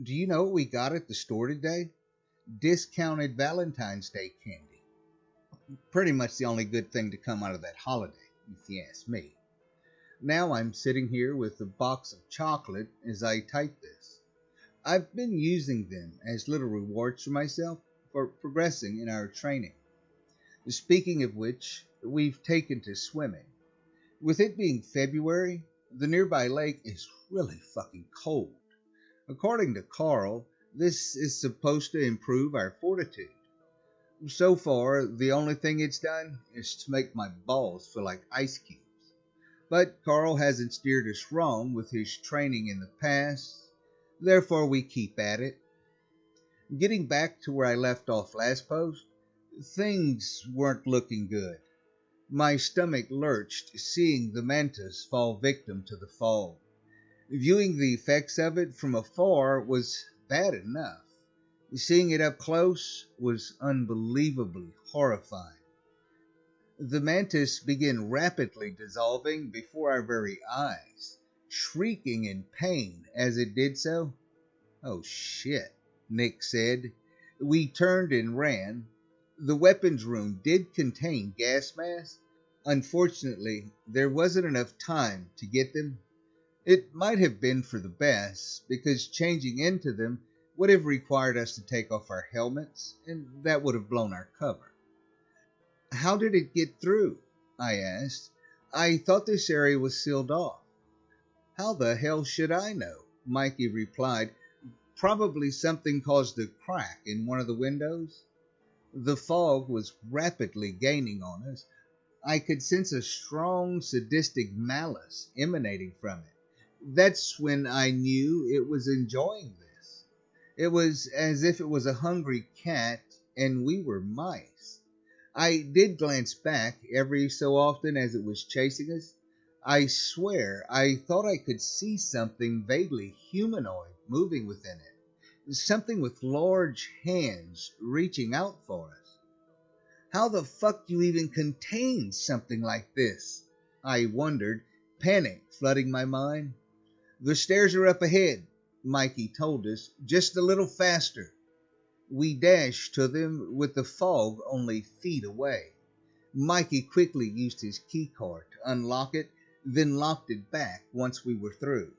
Do you know what we got at the store today? Discounted Valentine's Day candy. Pretty much the only good thing to come out of that holiday, if you ask me. Now I'm sitting here with a box of chocolate as I type this. I've been using them as little rewards for myself for progressing in our training. Speaking of which, we've taken to swimming. With it being February, the nearby lake is really fucking cold. According to Carl, this is supposed to improve our fortitude. So far, the only thing it's done is to make my balls feel like ice cubes. But Carl hasn't steered us wrong with his training in the past, therefore we keep at it. Getting back to where I left off last post, things weren't looking good. My stomach lurched seeing the mantis fall victim to the fog. Viewing the effects of it from afar was bad enough. Seeing it up close was unbelievably horrifying. The mantis began rapidly dissolving before our very eyes, shrieking in pain as it did so. "Oh shit," Nick said. We turned and ran. The weapons room did contain gas masks. Unfortunately, there wasn't enough time to get them. It might have been for the best, because changing into them would have required us to take off our helmets, and that would have blown our cover. "How did it get through?" I asked. "I thought this area was sealed off." "How the hell should I know?" Mikey replied. "Probably something caused a crack in one of the windows." The fog was rapidly gaining on us. I could sense a strong sadistic malice emanating from it. That's when I knew it was enjoying this. It was as if it was a hungry cat and we were mice. I did glance back every so often as it was chasing us. I swear I thought I could see something vaguely humanoid moving within it. Something with large hands reaching out for us. How the fuck do you even contain something like this? I wondered, panic flooding my mind. "The stairs are up ahead," Mikey told us, "just a little faster." We dashed to them with the fog only feet away. Mikey quickly used his keycard to unlock it, then locked it back once we were through.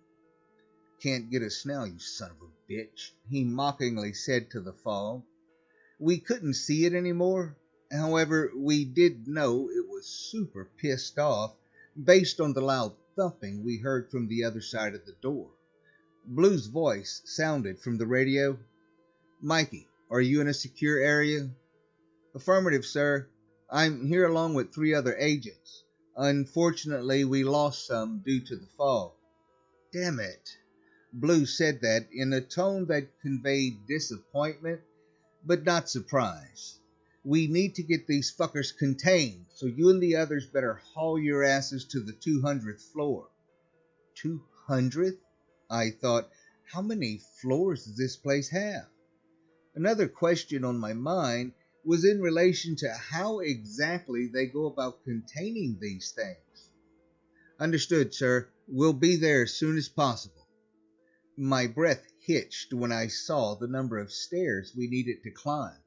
"Can't get us now, you son of a bitch," he mockingly said to the fog. We couldn't see it anymore. However, we did know it was super pissed off based on the loud thumping we heard from the other side of the door. Blue's voice sounded from the radio. "Mikey, are you in a secure area?" "Affirmative, sir. I'm here along with 3 other agents. Unfortunately, we lost some due to the fog." "Damn it." Blue said that in a tone that conveyed disappointment, but not surprise. "We need to get these fuckers contained, so you and the others better haul your asses to the 200th floor. 200th? I thought, how many floors does this place have? Another question on my mind was in relation to how exactly they go about containing these things. "Understood, sir. We'll be there as soon as possible." My breath hitched when I saw the number of stairs we needed to climb.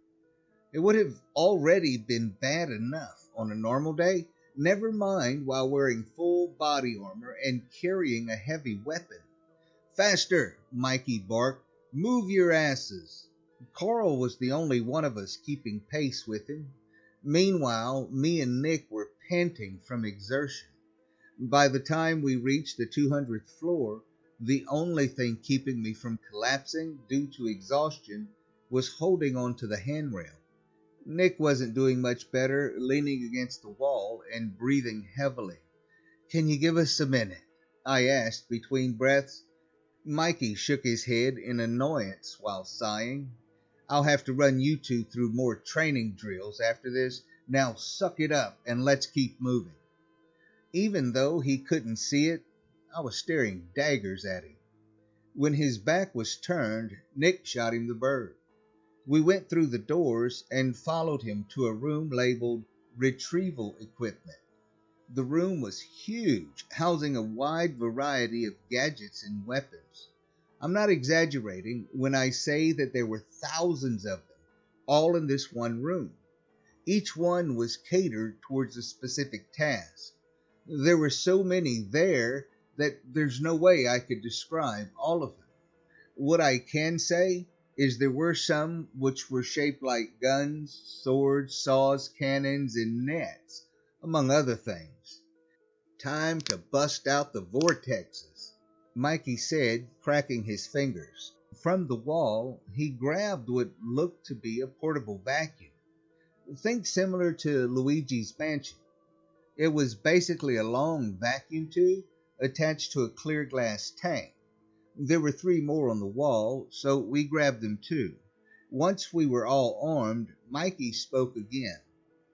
It would have already been bad enough on a normal day, never mind while wearing full body armor and carrying a heavy weapon. "Faster," Mikey barked. "Move your asses." Carl was the only one of us keeping pace with him. Meanwhile, me and Nick were panting from exertion. By the time we reached the 200th floor, the only thing keeping me from collapsing due to exhaustion was holding on to the handrail. Nick wasn't doing much better, leaning against the wall and breathing heavily. "Can you give us a minute?" I asked between breaths. Mikey shook his head in annoyance while sighing. "I'll have to run you two through more training drills after this. Now suck it up and let's keep moving." Even though he couldn't see it, I was staring daggers at him. When his back was turned, Nick shot him the bird. We went through the doors and followed him to a room labeled Retrieval Equipment. The room was huge, housing a wide variety of gadgets and weapons. I'm not exaggerating when I say that there were thousands of them, all in this one room. Each one was catered towards a specific task. There were so many there that there's no way I could describe all of them. What I can say is there were some which were shaped like guns, swords, saws, cannons, and nets, among other things. Time to bust out the vortexes, Mikey said, cracking his fingers. From the wall, he grabbed what looked to be a portable vacuum. Think similar to Luigi's Mansion. It was basically a long vacuum tube attached to a clear glass tank. There were 3 more on the wall, so we grabbed them too. Once we were all armed, Mikey spoke again.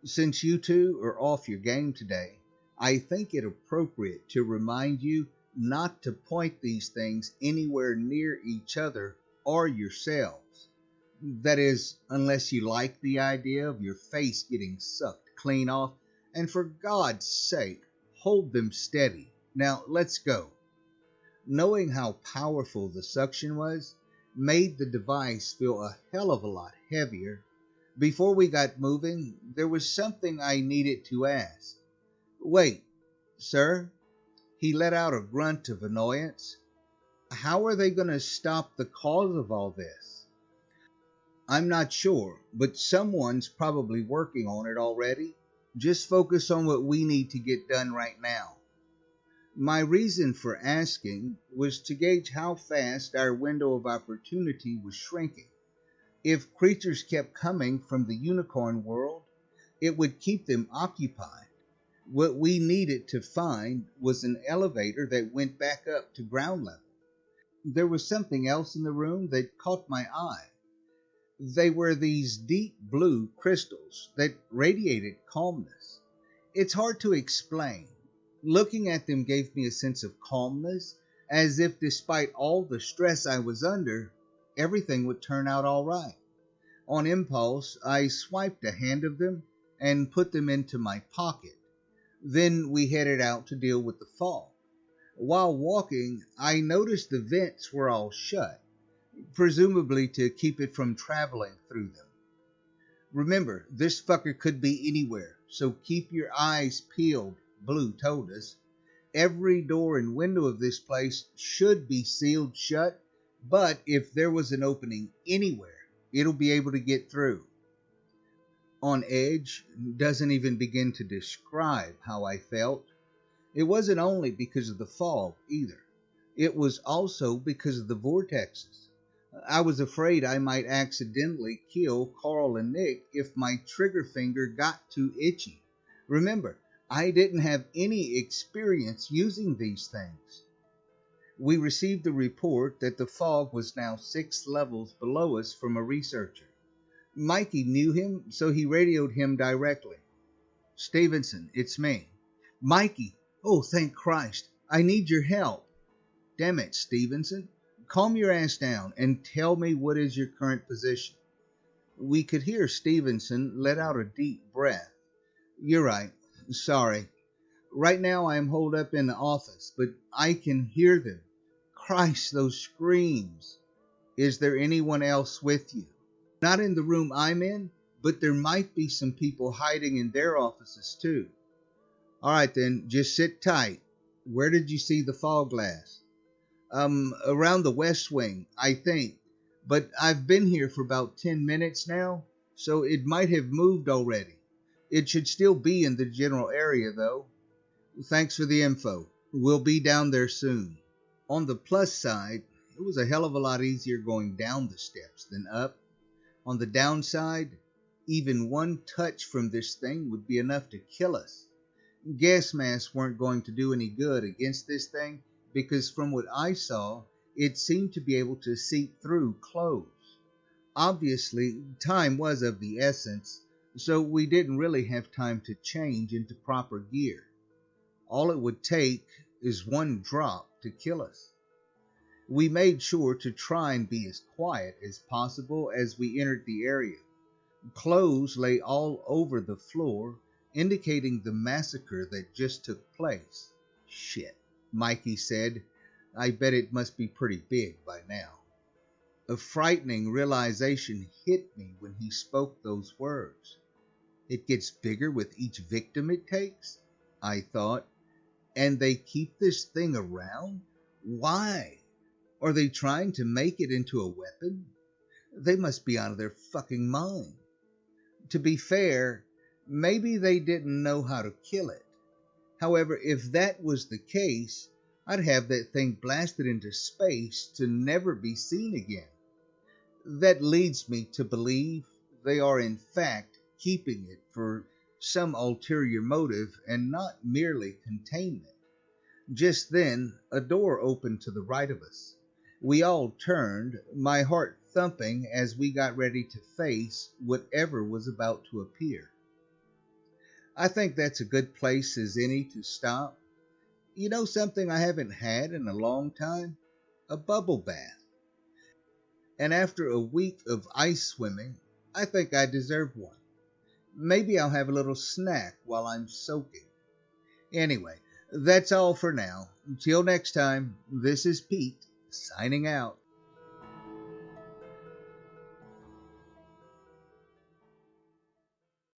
Since you two are off your game today, I think it appropriate to remind you not to point these things anywhere near each other or yourselves. That is, unless you like the idea of your face getting sucked clean off, and for God's sake, hold them steady. Now, let's go. Knowing how powerful the suction was made the device feel a hell of a lot heavier. Before we got moving, there was something I needed to ask. Wait, sir? He let out a grunt of annoyance. How are they going to stop the cause of all this? I'm not sure, but someone's probably working on it already. Just focus on what we need to get done right now. My reason for asking was to gauge how fast our window of opportunity was shrinking. If creatures kept coming from the unicorn world, it would keep them occupied. What we needed to find was an elevator that went back up to ground level. There was something else in the room that caught my eye. They were these deep blue crystals that radiated calmness. It's hard to explain. Looking at them gave me a sense of calmness, as if despite all the stress I was under, everything would turn out all right. On impulse, I swiped a hand of them and put them into my pocket. Then we headed out to deal with the fog. While walking, I noticed the vents were all shut, presumably to keep it from traveling through them. Remember, this fucker could be anywhere, so keep your eyes peeled, Blue told us. Every door and window of this place should be sealed shut, but if there was an opening anywhere, it'll be able to get through. On edge doesn't even begin to describe how I felt. It wasn't only because of the fog either. It was also because of the vortexes. I was afraid I might accidentally kill Carl and Nick if my trigger finger got too itchy. Remember, I didn't have any experience using these things. We received a report that the fog was now 6 levels below us from a researcher. Mikey knew him, so he radioed him directly. Stevenson, it's me. Mikey, oh, thank Christ. I need your help. Damn it, Stevenson. Calm your ass down and tell me what is your current position. We could hear Stevenson let out a deep breath. You're right. Sorry. Right now I am holed up in the office, but I can hear them. Christ, those screams. Is there anyone else with you? Not in the room I'm in, but there might be some people hiding in their offices too. All right then, just sit tight. Where did you see the fog glass? Around the west wing, I think. But I've been here for about 10 minutes now, so it might have moved already. It should still be in the general area, though. Thanks for the info. We'll be down there soon. On the plus side, it was a hell of a lot easier going down the steps than up. On the downside, even one touch from this thing would be enough to kill us. Gas masks weren't going to do any good against this thing because from what I saw, it seemed to be able to seep through clothes. Obviously, time was of the essence, so we didn't really have time to change into proper gear. All it would take is one drop to kill us. We made sure to try and be as quiet as possible as we entered the area. Clothes lay all over the floor, indicating the massacre that just took place. Shit, Mikey said. I bet it must be pretty big by now. A frightening realization hit me when he spoke those words. It gets bigger with each victim it takes, I thought. And they keep this thing around? Why? Are they trying to make it into a weapon? They must be out of their fucking mind. To be fair, maybe they didn't know how to kill it. However, if that was the case, I'd have that thing blasted into space to never be seen again. That leads me to believe they are in fact keeping it for some ulterior motive and not merely containment. Just then, a door opened to the right of us. We all turned, my heart thumping as we got ready to face whatever was about to appear. I think that's a good place as any to stop. You know something I haven't had in a long time? A bubble bath. And after a week of ice swimming, I think I deserve one. Maybe I'll have a little snack while I'm soaking. Anyway, that's all for now. Until next time, this is Pete, signing out.